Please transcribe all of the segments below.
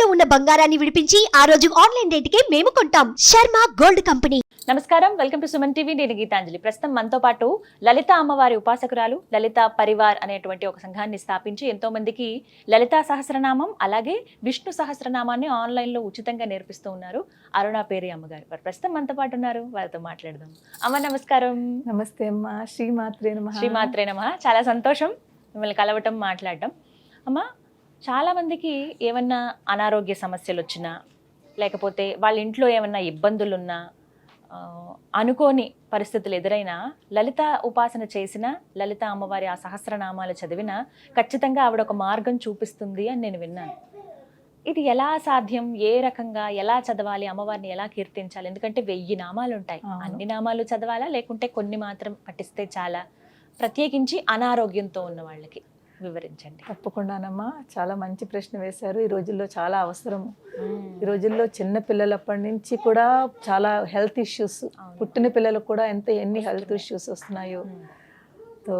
ఇంట్లో ఉన్న బంగారాన్ని విడిపించి ఆ రోజు ఆన్లైన్ రేటుకే మేము కొంటాం. Sharma gold company. నమస్కారం, వెల్కమ్ టు సుమన్ టీవీ. నేను గీతాంజలి. ప్రస్తుతం మనతో పాటు లలిత అమ్మవారి ఉపాసకురాలు లలిత పరివార్ అనేటువంటి ఒక సంఘాన్ని స్థాపించి ఎంతో మందికి లలితా సహస్రనామం అలాగే విష్ణు సహస్రనామాన్ని ఆన్లైన్ లో ఉచితంగా నేర్పిస్తూ ఉన్నారు అరుణ పేరి అమ్మగారు. వారు ప్రస్తుతం మనతో పాటు ఉన్నారు, వారితో మాట్లాడదాం. అమ్మ నమస్కారం. నమస్తే అమ్మ. శ్రీమాత్రే నమః. శ్రీమాత్రే నమః. చాలా సంతోషం మిమ్మల్ని కలవటం, మాట్లాడటం. అమ్మ, చాలా మందికి ఏమన్నా అనారోగ్య సమస్యలు వచ్చినా లేకపోతే వాళ్ళ ఇంట్లో ఏమన్నా ఇబ్బందులున్నా అనుకోని పరిస్థితులు ఎదురైనా లలిత ఉపాసన చేసిన లలిత అమ్మవారి ఆ సహస్రనామాలు చదివిన ఖచ్చితంగా ఆవిడ ఒక మార్గం చూపిస్తుంది అని నేను విన్నాను. ఇది ఎలా సాధ్యం? ఏ రకంగా ఎలా చదవాలి? అమ్మవారిని ఎలా కీర్తించాలి? ఎందుకంటే 1000 నామాలు ఉంటాయి. అన్ని నామాలు చదవాలా లేకుంటే కొన్ని మాత్రం పఠిస్తే చాలా? ప్రత్యేకించి అనారోగ్యంతో ఉన్న వాళ్ళకి వివరించండి. తప్పకుండానమ్మా, చాలా మంచి ప్రశ్న వేశారు. ఈ రోజుల్లో చాలా అవసరము. ఈ రోజుల్లో చిన్న పిల్లలప్పటి నుంచి కూడా చాలా హెల్త్ ఇష్యూస్, పుట్టిన పిల్లలకు కూడా ఎన్ని హెల్త్ ఇష్యూస్ వస్తున్నాయో. సో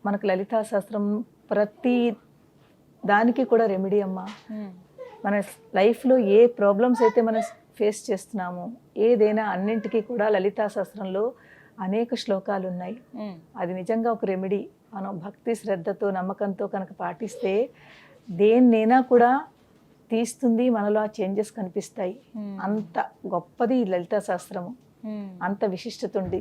మనకు లలితా శాస్త్రం ప్రతి దానికి కూడా రెమెడీ అమ్మా. మన లైఫ్లో ఏ ప్రాబ్లమ్స్ అయితే మనం ఫేస్ చేస్తున్నామో ఏదైనా అన్నింటికీ కూడా లలితా శాస్త్రంలో అనేక శ్లోకాలు ఉన్నాయి. అది నిజంగా ఒక రెమెడీ. మనం భక్తి శ్రద్ధతో నమ్మకంతో కనుక పాటిస్తే దేన్నైనా కూడా తీస్తుంది, మనలో ఆ చేంజెస్ కనిపిస్తాయి. అంత గొప్పది ఈ లలితా శాస్త్రము, అంత విశిష్టత ఉంది.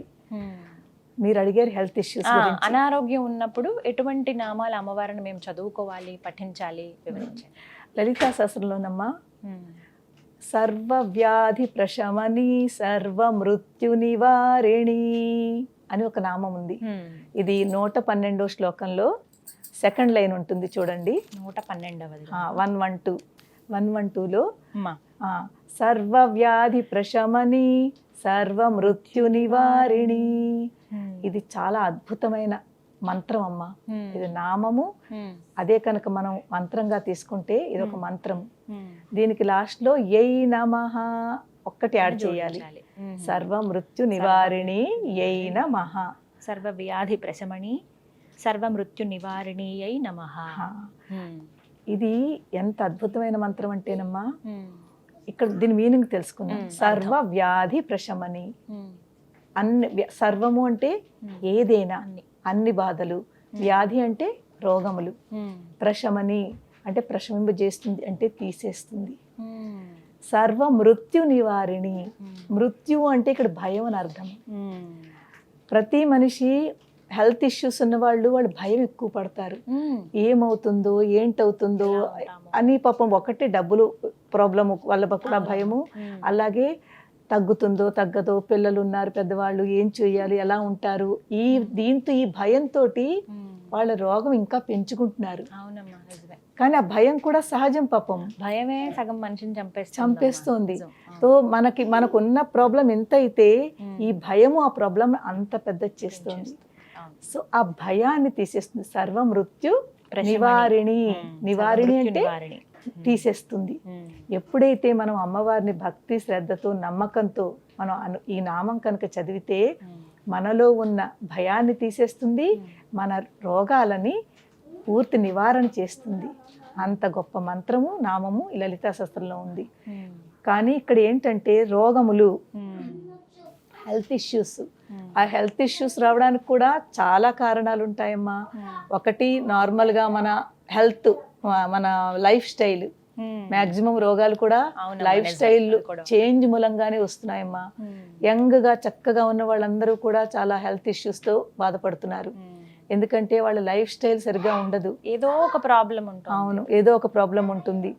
మీరు అడిగారు హెల్త్ ఇష్యూస్. అనారోగ్యం ఉన్నప్పుడు ఎటువంటి నామాలు అమ్మవారిని మేము చదువుకోవాలి, పఠించాలి, వివరించండి. లలితా శాస్త్రంలోనమ్మా సర్వ వ్యాధి ప్రశమని సర్వ మృత్యు నివారిణి అని ఒక నామం ఉంది. ఇది 112వ శ్లోకంలో సెకండ్ లైన్ ఉంటుంది చూడండి. 112వ 112లో సర్వ వ్యాధి ప్రశమని సర్వ మృత్యు నివారిణి. ఇది చాలా అద్భుతమైన మంత్రం అమ్మా. ఇది నామము. అదే కనుక మనం మంత్రంగా తీసుకుంటే ఇది ఒక మంత్రం. దీనికి లాస్ట్ లో యై నమః ఒక్కటి యాడ్ చేయాలి. సర్వ మృత్యు నివారిణి యై నమః. సర్వ వ్యాధి ప్రశమని సర్వ మృత్యు నివారిణి యై నమః. ఇది ఎంత అద్భుతమైన మంత్రం అంటేనమ్మా, ఇక్కడ దీని మీనింగ్ తెలుసుకుందాం. సర్వ వ్యాధి ప్రశమని, అన్ని సర్వము అంటే ఏదైనా, అన్ని బాధలు. వ్యాధి అంటే రోగములు. ప్రశమని అంటే ప్రశమింపజేస్తుంది, అంటే తీసేస్తుంది. సర్వ మృత్యు నివారిణి. మృత్యు అంటే ఇక్కడ భయం అని అర్థం. ప్రతి మనిషి హెల్త్ ఇష్యూస్ ఉన్న వాళ్ళు భయం ఎక్కువ పడతారు. ఏమవుతుందో ఏంటవుతుందో అని. పాపం ఒకటి డబ్బులు ప్రాబ్లము వల్ల కూడా భయము, అలాగే తగ్గుతుందో తగ్గదో, పిల్లలు ఉన్నారు, పెద్దవాళ్ళు ఏం చేయాలి, ఎలా ఉంటారు, దీంతో ఈ భయంతో వాళ్ళ రోగం ఇంకా పెంచుకుంటున్నారు. కానీ ఆ భయం కూడా సహజం. పాపం భయమే సగం మనిషిని చంపేస్తుంది. సో మనకున్న ప్రాబ్లం ఎంత అయితే ఈ భయము ఆ ప్రాబ్లం అంత పెద్ద చేస్తుంది. సో ఆ భయాన్ని తీసేస్తుంది. సర్వ మృత్యు నివారిణి. నివారిణి అంటే తీసేస్తుంది. ఎప్పుడైతే మనం అమ్మవారిని భక్తి శ్రద్ధతో నమ్మకంతో మనం ఈ నామం కనుక చదివితే మనలో ఉన్న భయాన్ని తీసేస్తుంది, మన రోగాలని పూర్తి నివారణ చేస్తుంది. అంత గొప్ప మంత్రము, నామము ఈ లలితా శాస్త్రంలో ఉంది. కానీ ఇక్కడ ఏంటంటే రోగములు, హెల్త్ ఇష్యూస్. ఆ హెల్త్ ఇష్యూస్ రావడానికి కూడా చాలా కారణాలు ఉంటాయమ్మా. ఒకటి నార్మల్గా మన హెల్త్, మన లైఫ్ స్టైల్. మ్యాక్సిమం రోగాలు కూడా లైఫ్ స్టైల్ చేంజ్ మూలంగానే వస్తున్నాయమ్మా. యంగ్ గా చక్కగా ఉన్న వాళ్ళందరూ కూడా చాలా హెల్త్ ఇష్యూస్ తో బాధపడుతున్నారు. ఎందుకంటే వాళ్ళ లైఫ్ స్టైల్ సరిగ్గా ఉండదు. ఏదో ఒక ప్రాబ్లం ఉంటుంది. అవును, ఏదో ఒక ప్రాబ్లం ఉంటుంది.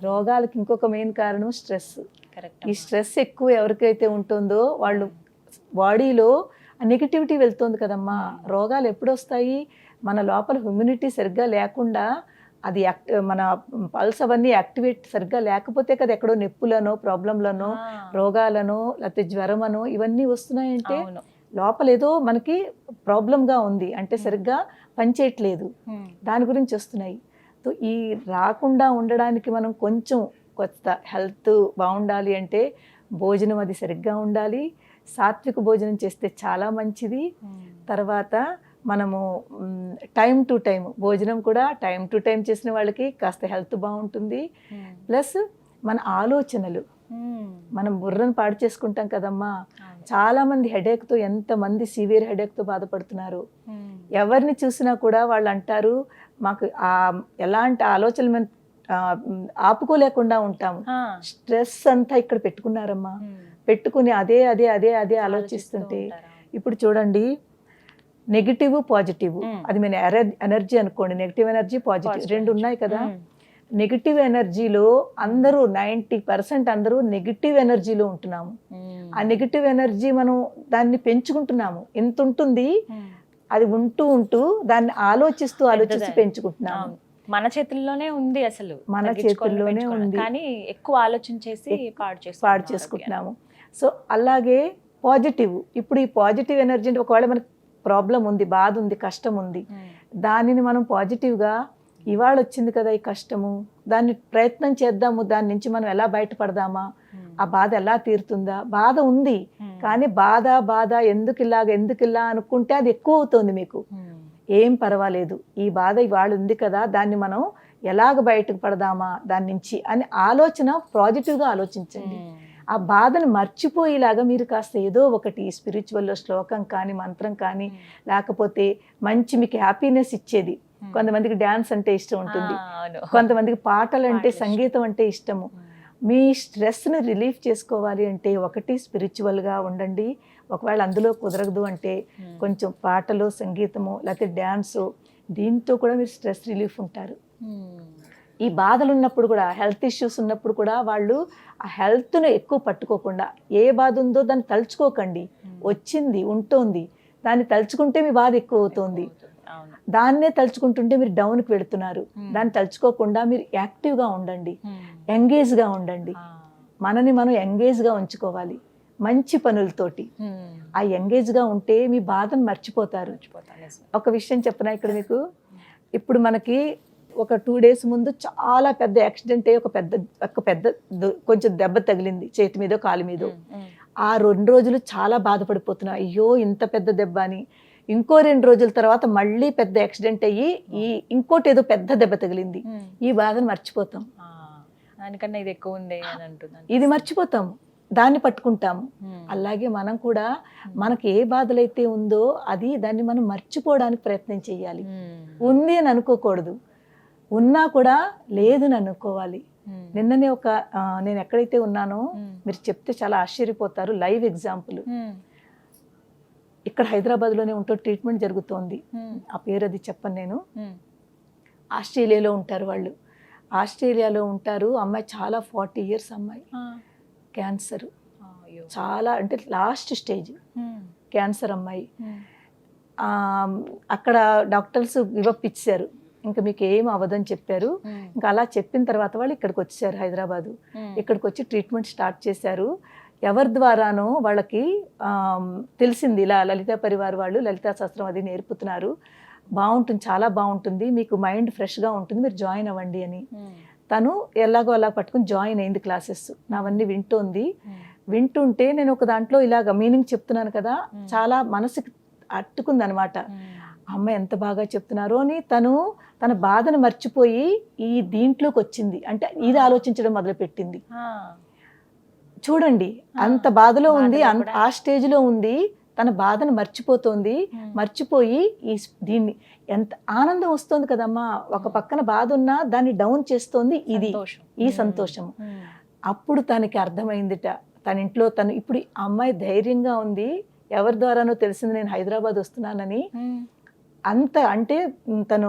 రోగాలకి ఇంకొక మెయిన్ కారణం స్ట్రెస్. ఈ స్ట్రెస్ ఎక్కువ ఎవరికైతే ఉంటుందో వాళ్ళు బాడీలో నెగిటివిటీ వెళ్తుంది కదమ్మా. రోగాలు ఎప్పుడు వస్తాయి? మన లోపల ఇమ్యూనిటీ సరిగ్గా లేకుండా, అది మన పల్స్ అవన్నీ యాక్టివేట్ సరిగ్గా లేకపోతే కదా ఎక్కడో నొప్పులనో, ప్రాబ్లంలనో, రోగాలనో, లేకపోతే జ్వరమనో ఇవన్నీ వస్తున్నాయంటే లోపల ఏదో మనకి ప్రాబ్లంగా ఉంది, అంటే సరిగ్గా పనిచేయట్లేదు, దాని గురించి వస్తున్నాయి. సో ఈ రాకుండా ఉండడానికి మనం కొంచెం కొత్త హెల్త్ బాగుండాలి అంటే భోజనం అది సరిగ్గా ఉండాలి. సాత్విక భోజనం చేస్తే చాలా మంచిది. తర్వాత మనము టైం టు టైం భోజనం కూడా టైం టు టైం చేసిన వాళ్ళకి కాస్త హెల్త్ బాగుంటుంది. ప్లస్ మన ఆలోచనలు, మ్మ్. మనం బుర్రను పాడు చేసుకుంటాం కదమ్మా. అవును. చాలా మంది హెడేక్తో, ఎంతమంది సివియర్ హెడేక్తో బాధపడుతున్నారు. మ్మ్. ఎవరిని చూసినా కూడా వాళ్ళు అంటారు మాకు ఎలాంటి ఆలోచనలు మేము ఆపుకోలేకుండా ఉంటాము. ఆ. స్ట్రెస్ అంతా ఇక్కడ పెట్టుకున్నారమ్మా. మ్మ్. పెట్టుకుని అదే అదే అదే అదే ఆలోచిస్తుంటే ఉంటారు. ఇప్పుడు చూడండి, నెగిటివ్ పాజిటివ్, అది మన ఎనర్జీ అనుకోండి. నెగిటివ్ ఎనర్జీ, పాజిటివ్ రెండు ఉన్నాయి కదా. మ్మ్. నెగిటివ్ ఎనర్జీలో అందరూ 90% అందరూ నెగిటివ్ ఎనర్జీలో ఉంటున్నాము. మ్మ్. ఆ నెగిటివ్ ఎనర్జీ మనం దాన్ని పెంచుకుంటున్నాము. ఎంత ఉంటుంది, మ్మ్. అది ఉంటూ ఉంటూ దాన్ని ఆలోచిస్తూ పెద్దది. పెంచుకుంటున్నాము. అవును. మన చేతుల్లోనే ఉంది అసలు, మన తగ్గించుకోవాలని చేతుల్లోనే పెంచుకోవాలి. ఉంది. కానీ ఎక్కువ ఆలోచించేసి పాడు చేసుకుంటున్నాము. సో అలాగే పాజిటివ్, ఇప్పుడు ఈ పాజిటివ్ ఎనర్జీ అంటే ఒకవేళ మనకి ప్రాబ్లం ఉంది, బాధ ఉంది, కష్టం ఉంది, దానిని మనం పాజిటివ్గా ఇవాళ వచ్చింది కదా ఈ కష్టము, దాన్ని ప్రయత్నం చేద్దాము, దాని నుంచి మనం ఎలా బయటపడదామా, ఆ బాధ ఎలా తీరుతుందా. బాధ ఉంది కానీ బాధ బాధ ఎందుకు ఇలా అనుకుంటే అది ఎక్కువ అవుతుంది మీకు. ఏం పర్వాలేదు, ఈ బాధ ఇవాళ ఉంది కదా, దాన్ని మనం ఎలాగ బయటకు పడదామా దాని నుంచి అని ఆలోచన పాజిటివ్గా ఆలోచించండి. ఆ బాధను మర్చిపోయేలాగా మీరు కాస్త ఏదో ఒకటి స్పిరిచువల్లో శ్లోకం కానీ, మంత్రం కానీ, లేకపోతే మంచి మీకు హ్యాపీనెస్ ఇచ్చేది. కొంతమందికి డ్యాన్స్ అంటే ఇష్టం ఉంటుంది, కొంతమందికి పాటలు అంటే, సంగీతం అంటే ఇష్టము. మీ స్ట్రెస్ని రిలీఫ్ చేసుకోవాలి అంటే ఒకటి స్పిరిచువల్గా ఉండండి. ఒకవేళ అందులో కుదరదు అంటే కొంచెం పాటలు, సంగీతము, లేకపోతే డ్యాన్సు, దీంతో కూడా మీరు స్ట్రెస్ రిలీఫ్ ఉంటారు. ఈ బాధలు ఉన్నప్పుడు కూడా, హెల్త్ ఇష్యూస్ ఉన్నప్పుడు కూడా వాళ్ళు ఆ హెల్త్ను ఎక్కువ పట్టుకోకుండా, ఏ బాధ ఉందో దాన్ని తలుచుకోకండి. వచ్చింది, ఉంటోంది, దాన్ని తలుచుకుంటే మీ బాధ ఎక్కువ అవుతుంది. దాన్నే తలుచుకుంటుంటే మీరు డౌన్కి వెళుతున్నారు. దాన్ని తలుచుకోకుండా మీరు యాక్టివ్గా ఉండండి, ఎంగేజ్గా ఉండండి. మనని మనం ఎంగేజ్గా ఉంచుకోవాలి మంచి పనులతోటి. ఆ ఎంగేజ్గా ఉంటే మీ బాధను మర్చిపోతారు. ఒక విషయం చెప్పనా ఇక్కడ మీకు, ఇప్పుడు మనకి ఒక 2 days ముందు చాలా పెద్ద యాక్సిడెంట్ అయ్యి ఒక పెద్ద కొంచెం దెబ్బ తగిలింది చేతి మీదో కాలు మీదో. ఆ 2 రోజులు చాలా బాధపడిపోతున్నా, అయ్యో ఇంత పెద్ద దెబ్బ అని. ఇంకో 2 రోజుల తర్వాత మళ్ళీ పెద్ద యాక్సిడెంట్ అయ్యి ఇంకోటి ఏదో పెద్ద దెబ్బ తగిలింది. ఈ బాధను మర్చిపోతాం, దానికన్నా ఇది ఎక్కువ ఉంది అని అంటున్నాను. ఇది మర్చిపోతాము, దాన్ని పట్టుకుంటాము. అలాగే మనం కూడా మనకి ఏ బాధలైతే ఉందో దాన్ని మనం మర్చిపోవడానికి ప్రయత్నం చేయాలి. ఉంది అని అనుకోకూడదు, ఉన్నా కూడా లేదని అనుకోవాలి. నిన్ననే నేను ఎక్కడైతే ఉన్నానో మీరు చెప్తే చాలా ఆశ్చర్యపోతారు. లైవ్ ఎగ్జాంపుల్, ఇక్కడ హైదరాబాద్లోనే ఉంటూ ట్రీట్మెంట్ జరుగుతోంది. ఆ పేరు అది చెప్పను నేను. ఆస్ట్రేలియాలో ఉంటారు వాళ్ళు, ఆస్ట్రేలియాలో ఉంటారు. అమ్మాయి చాలా 40 years అమ్మాయి, క్యాన్సర్, చాలా అంటే లాస్ట్ స్టేజ్ క్యాన్సర్ అమ్మాయి. అక్కడ డాక్టర్స్ గివప్ ఇచ్చారు, ఇంకా మీకు ఏం అవ్వదని చెప్పారు. ఇంకా అలా చెప్పిన తర్వాత వాళ్ళు ఇక్కడికి వచ్చారు, హైదరాబాదు. ఇక్కడికి వచ్చి ట్రీట్మెంట్ స్టార్ట్ చేశారు. ఎవరి ద్వారానో వాళ్ళకి తెలిసింది, ఇలా లలితా పరివార్ వాళ్ళు లలితా శాస్త్రం అది నేర్పుతున్నారు, బాగుంటుంది, చాలా బాగుంటుంది, మీకు మైండ్ ఫ్రెష్గా ఉంటుంది, మీరు జాయిన్ అవ్వండి అని. తను ఎలాగో అలా పట్టుకుని జాయిన్ అయింది క్లాసెస్. నావన్నీ వింటుంటే నేను ఒక దాంట్లో ఇలాగ మీనింగ్ చెప్తున్నాను కదా, చాలా మనసుకి అట్టుకుంది అనమాట. అమ్మ ఎంత బాగా చెప్తున్నారో అని తన బాధను మర్చిపోయి ఈ దీంట్లోకి వచ్చింది. అంటే ఇది ఆలోచించడం మొదలుపెట్టింది. చూడండి, అంత బాధలో ఉంది, ఆ స్టేజ్లో ఉంది, తన బాధను మర్చిపోతోంది. మర్చిపోయి దీన్ని ఎంత ఆనందం వస్తుంది కదమ్మా. ఒక పక్కన బాధ ఉన్నా దాన్ని డౌన్ చేస్తోంది ఈ సంతోషము. అప్పుడు తనకి అర్థమైందిట, తన ఇంట్లో ఇప్పుడు అమ్మాయి ధైర్యంగా ఉంది. ఎవరి ద్వారానో తెలిసింది నేను హైదరాబాద్ వస్తున్నానని. అంత అంటే తను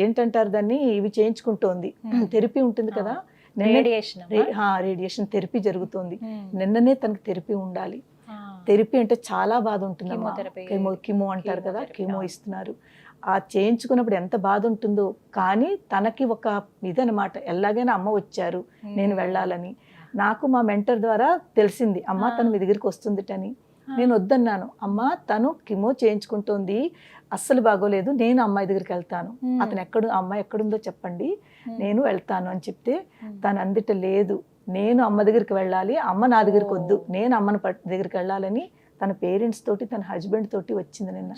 ఏంటంటారు దాన్ని, ఇవి చేయించుకుంటోంది, థెరపీ ఉంటుంది కదా, రేడియేషన్ థెరపీ జరుగుతుంది. నిన్ననే తనకి థెరపీ ఉండాలి. థెరపీ అంటే చాలా బాధ ఉంటుందమ్మా. కిమో అంటారు కదా, కిమో ఇస్తున్నారు. ఆ చేయించుకున్నప్పుడు ఎంత బాధ ఉంటుందో. కానీ తనకి ఒక ఇదనమాట, ఎలాగైనా అమ్మ వచ్చారు, నేను వెళ్ళాలని. నాకు మా మెంటర్ ద్వారా తెలిసింది, అమ్మ తను మీ దగ్గరికి వస్తుందిటని. నేను వద్దన్నాను, అమ్మ తను కిమో చేయించుకుంటోంది, అస్సలు బాగోలేదు, నేను అమ్మాయి దగ్గరికి వెళ్తాను, అమ్మాయి ఎక్కడుందో చెప్పండి, నేను వెళ్తాను అని చెప్తే తను అందుట లేదు, నేను అమ్మ దగ్గరికి వెళ్ళాలి, అమ్మ నా దగ్గరికి వద్దు, నేను అమ్మని దగ్గరికి వెళ్ళాలని తన పేరెంట్స్ తోటి, తన హస్బెండ్ తోటి వచ్చింది. నిన్న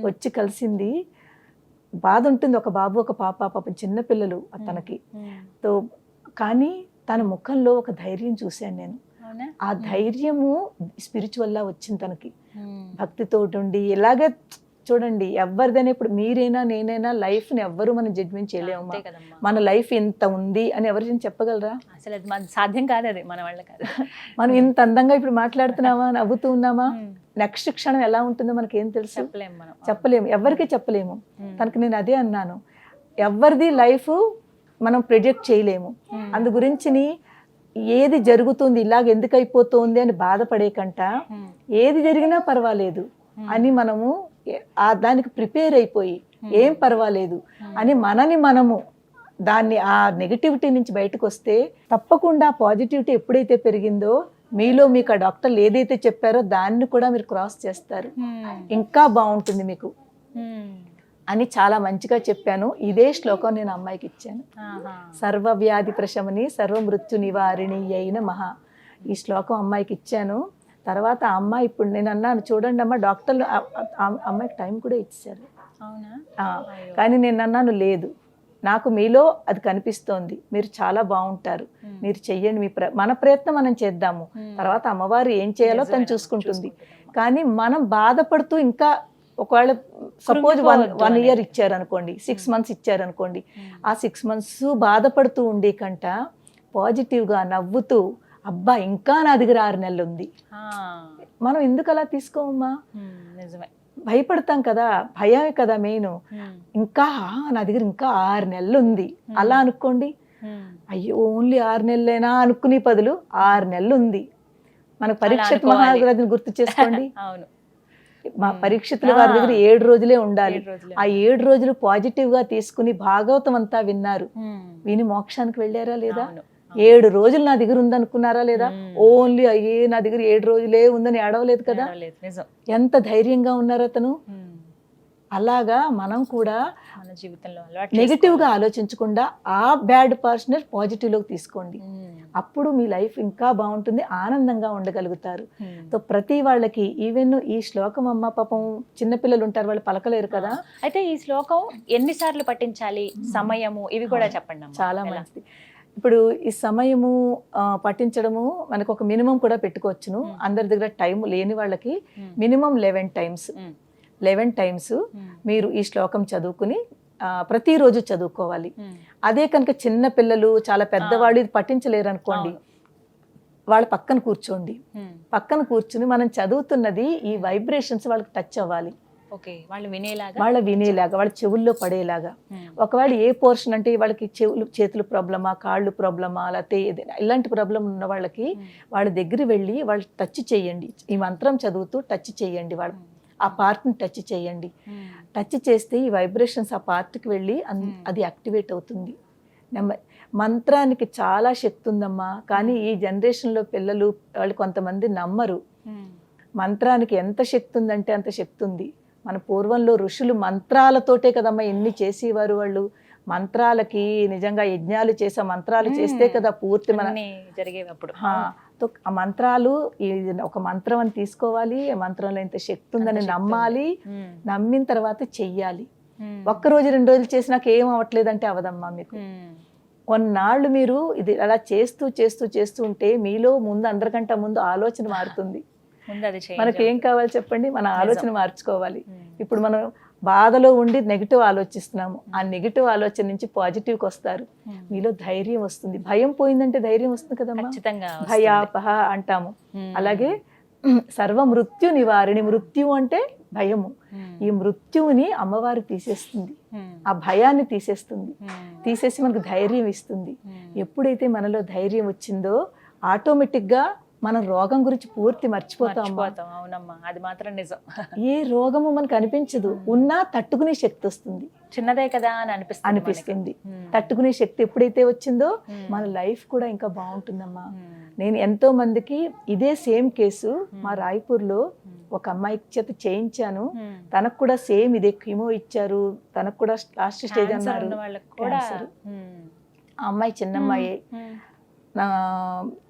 వచ్చి కలిసింది. బాధ ఉంటుంది, ఒక బాబు ఒక పాప, పాపం చిన్నపిల్లలు తనకి. తో కానీ తన ముఖంలో ఒక ధైర్యం చూశాను నేను. అవునా? ఆ ధైర్యము స్పిరిచువల్లా వచ్చింది తనకి, భక్తితో ఉండి. ఇలాగే చూడండి, ఎవరిదైనా ఇప్పుడు మీరైనా నేనైనా లైఫ్ని ఎవ్వరు మనం జడ్జ్మెంట్ చేయలేము. అంతే కదమ్మా. మన లైఫ్ ఇంత ఉంది అని ఎవరు చెప్పగలరా? అసలు అది మన సాధ్యం కాదు, అది మన వల్ల కాదు. మనం ఇంత అందంగా ఇప్పుడు మాట్లాడుతున్నామా, నవ్వుతూ ఉన్నామా, నెక్స్ట్ క్షణం ఎలా ఉంటుందో మనకేం తెలుసు? చెప్పలేము మనం. చెప్పలేము, ఎవరికి చెప్పలేము. తనకు నేను అదే అన్నాను, ఎవరిది లైఫ్ మనం ప్రెడిక్ట్ చేయలేము. అందు గురించి ఏది జరుగుతుంది, ఇలాగ ఎందుకు అయిపోతుంది అని బాధపడే కంట ఏది జరిగినా పర్వాలేదు అని మనము దానికి ప్రిపేర్ అయిపోయి ఏం పర్వాలేదు అని మనము దాన్ని ఆ నెగటివిటీ నుంచి బయటకు వస్తే తప్పకుండా పాజిటివిటీ ఎప్పుడైతే పెరిగిందో మీలో మీకు ఆ డాక్టర్లు ఏదైతే చెప్పారో దాన్ని కూడా మీరు క్రాస్ చేస్తారు, ఇంకా బాగుంటుంది మీకు అని చాలా మంచిగా చెప్పాను. ఇదే శ్లోకం నేను అమ్మాయికి ఇచ్చాను. సర్వవ్యాధి ప్రశమని సర్వమృత్యు నివారిణి అయిన మహా, ఈ శ్లోకం అమ్మాయికి ఇచ్చాను. తర్వాత ఆ అమ్మాయి ఇప్పుడు నేను అన్నాను, చూడండి అమ్మ, డాక్టర్లు అమ్మాయికి టైం కూడా ఇచ్చారు. కానీ నేను అన్నాను, లేదు, నాకు మీలో అది కనిపిస్తోంది, మీరు చాలా బాగుంటారు, మీరు చెయ్యండి, మన ప్రయత్నం మనం చేద్దాము, తర్వాత అమ్మవారు ఏం చేయాలో తను చూసుకుంటుంది. కానీ మనం బాధపడుతూ ఇంకా ఒకవేళ సపోజ్ 1 year ఇచ్చారనుకోండి, 6 months ఇచ్చారనుకోండి, ఆ 6 months బాధపడుతూ ఉండే కంట పాజిటివ్గా నవ్వుతూ, అబ్బా ఇంకా నా దగ్గర 6 నెలలు ఉంది, మనం ఎందుకు అలా తీసుకోమమ్మా? భయపడతాం కదా, భయమే కదా మెయిన్. ఇంకా నా దగ్గర ఇంకా 6 నెలలు ఉంది అలా అనుకోండి. అయ్యో ఓన్లీ 6 నెలలేనా అనుకునే బదులు 6 నెలలు ఉంది. మనకు పరీక్షిత్ మహారాజుని గుర్తు చేసుకోండి. మా పరీక్షితుల వారి దగ్గర 7 రోజులే ఉండాలి. ఆ 7 రోజులు పాజిటివ్ గా తీసుకుని భాగవతం అంతా విన్నారు, విని మోక్షానికి వెళ్ళారా లేదా? 7 రోజులు నా దగ్గర ఉందనుకున్నారా లేదా? ఓన్లీ అయ్యే నా దగ్గర 7 రోజులే ఉందని ఏడవలేదు కదా. ఎంత ధైర్యంగా ఉన్నారు అతను. అలాగా మనం కూడా మన జీవితంలో నెగిటివ్ గా ఆలోచించకుండా ఆ బ్యాడ్ పర్సన్ పాజిటివ్ లోకి తీసుకోండి. అప్పుడు మీ లైఫ్ ఇంకా బాగుంటుంది, ఆనందంగా ఉండగలుగుతారు. సో ప్రతి వాళ్ళకి ఈవెన్ ఈ శ్లోకం అమ్మ పాపం చిన్నపిల్లలు ఉంటారు, వాళ్ళు పలకలేరు కదా. అయితే ఈ శ్లోకం ఎన్నిసార్లు పఠించాలి, సమయము, ఇవి కూడా చెప్పండి. చాలా మంచిది. ఇప్పుడు ఈ సమయము పఠించడము మనకు ఒక మినిమం కూడా పెట్టుకోవచ్చును. అందరి దగ్గర టైం లేని వాళ్ళకి మినిమం 11 times మీరు ఈ శ్లోకం చదువుకుని ప్రతిరోజు చదువుకోవాలి. అదే కనుక చిన్న పిల్లలు చాలా పెద్దవాళ్ళు ఇది పఠించలేరు అనుకోండి, వాళ్ళ పక్కన కూర్చోండి. పక్కన కూర్చుని మనం చదువుతున్నది ఈ వైబ్రేషన్స్ వాళ్ళకి టచ్ అవ్వాలి, వాళ్ళ వినేలాగా, వాళ్ళ చెవుల్లో పడేలాగా. ఒకవేళ ఏ పోర్షన్ అంటే వాళ్ళకి చేతులు ప్రాబ్లమా, కాళ్ళు ప్రాబ్లమా, లేకపోతే ఇలాంటి ప్రాబ్లం ఉన్న వాళ్ళకి వాళ్ళ దగ్గర వెళ్ళి వాళ్ళు టచ్ చేయండి. ఈ మంత్రం చదువుతూ టచ్ చేయండి, వాళ్ళు ఆ పార్ట్ని టచ్ చేయండి. టచ్ చేస్తే ఈ వైబ్రేషన్స్ ఆ పార్ట్కి వెళ్ళి అది యాక్టివేట్ అవుతుంది. మంత్రానికి చాలా శక్తి ఉందమ్మా, కానీ ఈ జనరేషన్లో పిల్లలు వాళ్ళు కొంతమంది నమ్మరు. మంత్రానికి ఎంత శక్తి ఉందంటే అంత శక్తి ఉంది. మన పూర్వంలో ఋషులు మంత్రాలతోటే కదమ్మా ఎన్ని చేసేవారు. వాళ్ళు మంత్రాలకి నిజంగా యజ్ఞాలు చేసే మంత్రాలు చేస్తే కదా పూర్తి మన జరిగేటప్పుడు. ఆ మంత్రాలు ఒక మంత్రం అని తీసుకోవాలి, ఆ మంత్రంలో ఇంత శక్తి ఉందని నమ్మాలి, నమ్మిన తర్వాత చెయ్యాలి. 1 రోజు 2 రోజులు చేసినాక ఏం అవ్వట్లేదంటే అవదమ్మా. మీకు కొన్నాళ్ళు మీరు ఇది అలా చేస్తూ చేస్తూ చేస్తూ ఉంటే మీలో ముందు అందరికంటే ముందు ఆలోచన మారుతుంది. మనకి ఏం కావాలి చెప్పండి, మన ఆలోచన మార్చుకోవాలి. ఇప్పుడు మనం బాధలో ఉండి నెగిటివ్ ఆలోచిస్తున్నాము, ఆ నెగిటివ్ ఆలోచన నుంచి పాజిటివ్కి వస్తారు, మీలో ధైర్యం వస్తుంది. భయం పోయిందంటే ధైర్యం వస్తుంది కదమ్మా, భయాపహ అంటాము. అలాగే సర్వ మృత్యు నివారిణి, మృత్యు అంటే భయము. ఈ మృత్యువుని అమ్మవారు తీసేస్తుంది, ఆ భయాన్ని తీసేసి మనకు ధైర్యం ఇస్తుంది. ఎప్పుడైతే మనలో ధైర్యం వచ్చిందో ఆటోమేటిక్గా మనం రోగం గురించి పూర్తి మర్చిపోతాం. అవునమ్మా, అది మాత్రం నిజం. ఏ రోగము మనకు అనిపించదు, ఉన్నా తట్టుకునే శక్తి వస్తుంది. చిన్నదే కదా అని అనిపిస్తుంది. తట్టుకునే శక్తి ఎప్పుడైతే వచ్చిందో మన లైఫ్ కూడా ఇంకా బాగుంటుందమ్మా. నేను ఎంతో మందికి ఇదే సేమ్ కేసు మా రాయ్పూర్లో ఒక అమ్మాయి చేత చేయించాను. తనకు కూడా సేమ్ ఇదే కీమో ఇచ్చారు, తనకు కూడా లాస్ట్ స్టేజ్ అన్నారు. ఆ అమ్మాయి చిన్నమ్మాయే.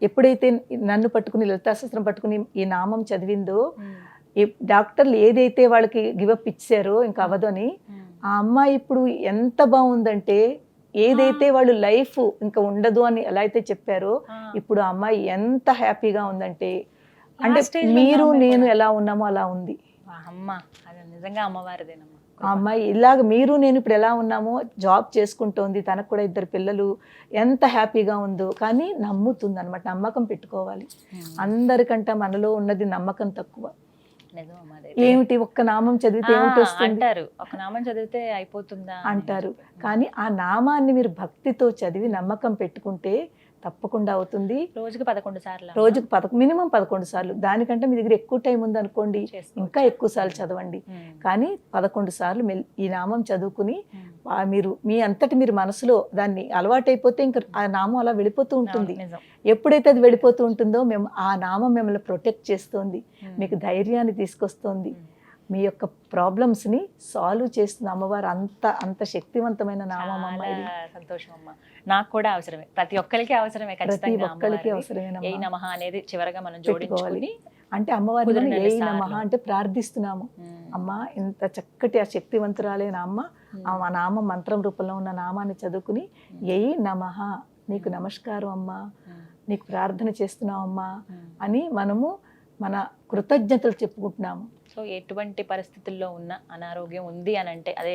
ఎప్పుడైతే నన్ను పట్టుకుని లలితాశాస్త్రం పట్టుకుని ఈ నామం చదివిందో, ఈ డాక్టర్లు ఏదైతే వాళ్ళకి గివప్ ఇచ్చారో ఇంకా అవ్వదని, ఆ అమ్మాయి ఇప్పుడు ఎంత బాగుందంటే ఏదైతే వాళ్ళు లైఫ్ ఇంకా ఉండదు అని ఎలా అయితే చెప్పారో ఆ. ఇప్పుడు ఆ అమ్మాయి ఎంత హ్యాపీగా ఉందంటే, అంటే stage లో మీరు ఉన్న అమ్మాయి నేను కూడా. ఎలా ఉన్నామో అలా ఉంది. అమ్మ అది నిజంగా అమ్మవారిదేనమ్మా. ఆ అమ్మాయి ఇలాగ మీరు నేను ఇప్పుడు ఎలా ఉన్నామో జాబ్ చేసుకుంటోంది, తనకు కూడా 2 పిల్లలు, ఎంత హ్యాపీగా ఉందో. కానీ నమ్ముతుంది అనమాట, నమ్మకం పెట్టుకోవాలి. అందరికంటే మనలో ఉన్నది నమ్మకం తక్కువ. నిజం అమ్మా అది. ఏమిటి ఒక్క నామం చదివితే ఏమిటి వస్తుంది అంటారు, ఒక నామం చదివితే అయిపోతుందా అని అంటారు. చెప్పి. కానీ ఆ నామాన్ని మీరు భక్తితో చదివి నమ్మకం పెట్టుకుంటే తప్పకుండా అవుతుంది. రోజుకి 11 సార్లు రోజుకు మినిమం 11 సార్లు. దానికంటే మీ దగ్గర ఎక్కువ టైం ఉందనుకోండి, చేసుకోవచ్చు. ఇంకా ఎక్కువ సార్లు చదవండి. కానీ 11 సార్లు ఈ నామం చదువుకుని మీరు మీ అంతటి మీరు మనసులో దాన్ని అలవాటైపోతే ఇంకా ఆ నామం అలా వెళ్ళిపోతూ ఉంటుంది. నిజం. ఎప్పుడైతే అది వెళ్ళిపోతూ ఉంటుందో మేము ఆ నామం మిమ్మల్ని ప్రొటెక్ట్ చేస్తోంది, మీకు ధైర్యాన్ని తీసుకొస్తోంది, మీ యొక్క ప్రాబ్లమ్స్ ని సాల్వ్ చేస్తుంది అమ్మవారు. అంత శక్తివంతమైన నామం అమ్మ ఇది. చాలా సంతోషం అమ్మా. నాకు కూడా అవసరమే, ప్రతి ఒక్కరికి అవసరమే. ప్రతి ఖచ్చితంగా ఒక్కరికి అమ్మవారిది. అవసరమే ఏ నమః అనేది చివరగా మనం పెట్టుకోవాలి. జోడించుకొని అంటే అమ్మవారిని కుదిరిన ఏ సార్లు. నమః అంటే ప్రార్థిస్తున్నాము. అమ్మ ఇంత చక్కటి ఆ శక్తివంతురాలైన అమ్మ ఆ నామ మంత్రం రూపంలో ఉన్న నామాన్ని చదువుకుని ఏ నమః, నీకు నమస్కారం అమ్మా, నీకు ప్రార్థన చేస్తున్నావు అమ్మా అని మనము మన కృతజ్ఞతలు చెప్పుకుంటున్నాము. సో ఎటువంటి పరిస్థితుల్లో ఉన్న అనారోగ్యం ఉంది అని అంటే, అదే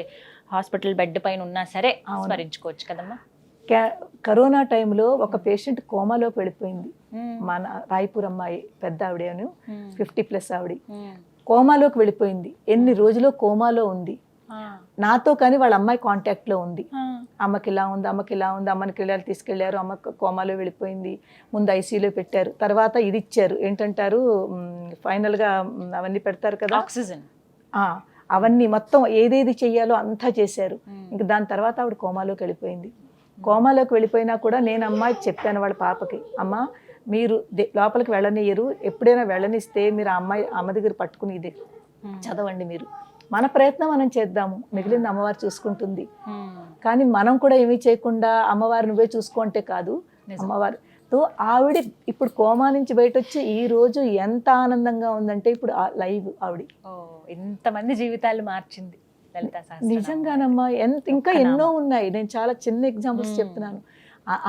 హాస్పిటల్ బెడ్ పైన ఉన్నా సరే స్మరించుకోవచ్చు కదమ్మా. కరోనా టైంలో ఒక పేషెంట్ కోమాలోకి వెళ్ళిపోయింది. మన రాయపూర్ అమ్మాయి, పెద్ద ఆవిడను 50+ ఆవిడ కోమాలోకి వెళ్ళిపోయింది. ఎన్ని రోజులు కోమాలో ఉంది. నాతో కానీ వాళ్ళ అమ్మాయి కాంటాక్ట్ లో ఉంది. అమ్మకి ఇలా ఉంది, అమ్మకి ఇలా ఉంది, అమ్మకి ఇలా తీసుకెళ్లారు, అమ్మ కోమాలో వెళ్ళిపోయింది, ముందు ఐసీయూలో పెట్టారు, తర్వాత ఇది ఇచ్చారు, ఏంటంటారు ఫైనల్ గా అవన్నీ పెడతారు కదా, ఆక్సిజన్, అవన్నీ మొత్తం ఏదేది చెయ్యాలో అంతా చేశారు. ఇంకా దాని తర్వాత ఆవిడ కోమాలోకి వెళ్ళిపోయింది. కోమాలోకి వెళ్ళిపోయినా కూడా నేను అమ్మాయికి చెప్పాను, వాళ్ళ పాపకి, అమ్మ మీరు లోపలికి వెళ్ళనియరు, ఎప్పుడైనా వెళ్ళనిస్తే మీరు ఆ అమ్మ దగ్గర పట్టుకుని ఇది చదవండి, మీరు మన ప్రయత్నం మనం చేద్దాము, మిగిలింది అమ్మవారు చూసుకుంటుంది. కానీ మనం కూడా ఏమీ చేయకుండా అమ్మవారు నువ్వే చూసుకుంటే కాదు, అమ్మవారితో ఆవిడ ఇప్పుడు కోమా నుంచి బయట వచ్చి ఈ రోజు ఎంత ఆనందంగా ఉందంటే, ఇప్పుడు లైవ్ ఆవిడ ఇంతమంది జీవితాలు మార్చింది లలితా సహస్రనామం. నిజంగానమ్మా, ఇంకా ఎన్నో ఉన్నాయి. నేను చాలా చిన్న ఎగ్జాంపుల్స్ చెప్తున్నాను.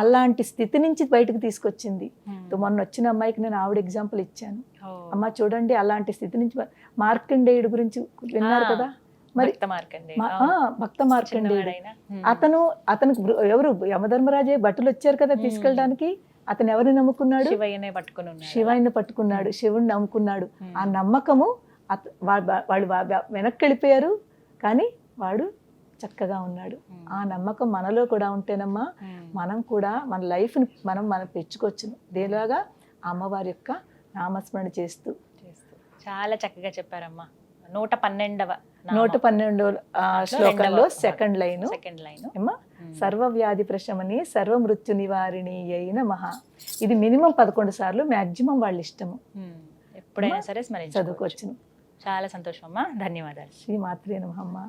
అలాంటి స్థితి నుంచి బయటకు తీసుకొచ్చింది. మొన్న వచ్చిన అమ్మాయికి నేను ఆవిడ ఎగ్జాంపుల్ ఇచ్చాను. అమ్మ చూడండి, అలాంటి స్థితి నుంచి మార్కండేయుడు గురించి విన్నారు కదా, మరి భక్త మార్కండేయుడు అతను ఎవరు యమధర్మరాజే భటులు వచ్చారు కదా తీసుకెళ్ళడానికి, అతను ఎవరిని నమ్ముకున్నాడు? శివయ్యని పట్టుకున్నాడు, శివుని నమ్ముకున్నాడు. ఆ నమ్మకము వాళ్ళు వెనక్కి వెళ్ళిపోయారు, కానీ వాడు చక్కగా ఉన్నాడు. ఆ నమ్మకం మనలో కూడా ఉంటేనమ్మా మనం కూడా మన లైఫ్ని మనం పెంచుకోవచ్చును. దేలాగా అమ్మవారి యొక్క నామస్మరణ చేస్తూ. చాలా చక్కగా చెప్పారమ్మా. 112వ శ్లోకంలో సెకండ్ లైన్ ఏమ్మా, సర్వవ్యాధి ప్రశమని సర్వమృత్యు నివారిణి అయిన మహా. ఇది మినిమం 11 సార్లు, మాక్సిమం వాళ్ళ ఇష్టము, ఎప్పుడైనా సరే చదువుకోవచ్చును. చాలా సంతోషం అమ్మా, ధన్యవాదాలు. శ్రీ మాత్రే నమః అమ్మా.